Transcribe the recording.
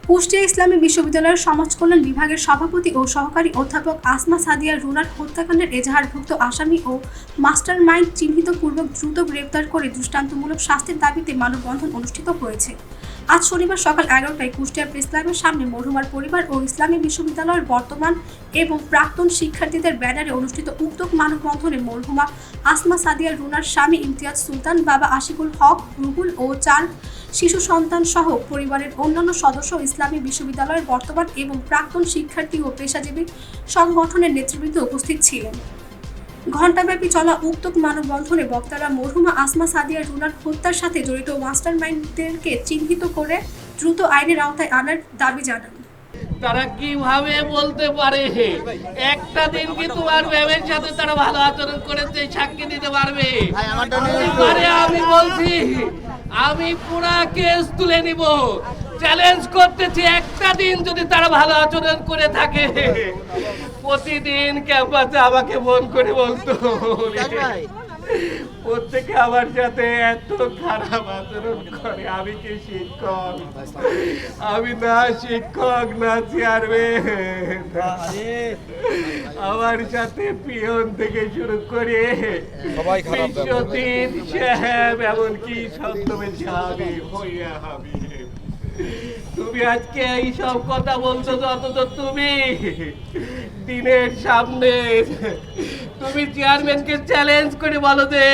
কুষ্টিয়া ইসলামী বিশ্ববিদ্যালয়ের সমাজ কল্যাণ বিভাগের সভাপতি ও সহকারী অধ্যাপক আসমা সাদিয়া রুনার হত্যাকাণ্ডের এজাহারভুক্ত আসামি ও মাস্টার মাইন্ড চিহ্নিতপূর্বক দ্রুত গ্রেপ্তার করে দৃষ্টান্তমূলক শাস্তির দাবিতে মানববন্ধন অনুষ্ঠিত হয়েছে। আজ শনিবার সকাল 11টায় কুষ্টিয়া প্রেস ক্লাবের সামনে মরহুমার পরিবার ও ইসলামী বিশ্ববিদ্যালয়ের বর্তমান এবং প্রাক্তন শিক্ষার্থীদের ব্যানারে অনুষ্ঠিত উক্ত মানববন্ধনে মরহুমা আসমা সাদিয়া রুনার স্বামী ইমতিয়াজ সুলতান, বাবা আশিকুল হক, রুহুল ও 4 শিশু সন্তান সহ পরিবারের অন্যান্য সদস্য, ইসলামী বিশ্ববিদ্যালয়ের বর্তমান এবং প্রাক্তন শিক্ষার্থী ও পেশাজীবী সংগঠনের নেতৃবৃন্দ উপস্থিত ছিলেন। ঘণ্টাব্যাপী চলা উক্ত মানববন্ধনে বক্তারা মরহুমা আসমা সাদিয়া রুনার হত্যার সাথে জড়িত মাস্টার মাইন্ডদেরকে চিহ্নিত করে দ্রুত আইনের আওতায় আনার দাবি জানান। তারা কিভাবে বলতে পারে একটা দিন কি তোমার ম্যামের সাথে তারা ভালো আচরণ করেছে সাক্ষী দিতে পারবে? আমি বলছি আমি পুরা কেস তুলে নিব, চ্যালেঞ্জ করতেছি। একটা দিন যদি তারা ভালো আচরণ করে থাকে, প্রতিদিন ক্যাম্পাসে আমাকে ফোন করে বলতো প্রত্যেকে আমার সাথে এত খারাপ আচরণ করে। আমি কি শিক্ষক? আমি না শিক্ষক না চেয়ারম্যান। আমার সাথে পিয়ন থেকে শুরু করে বিশ্বজিৎ সাহেব, এমনকি সপ্তমের সাহেব হইয়া হবে। তুমি আজকে এই সব কথা বলছো অথচ তুমি দিনের সামনে তুমি চেয়ারম্যানকে চ্যালেঞ্জ করে বলো যে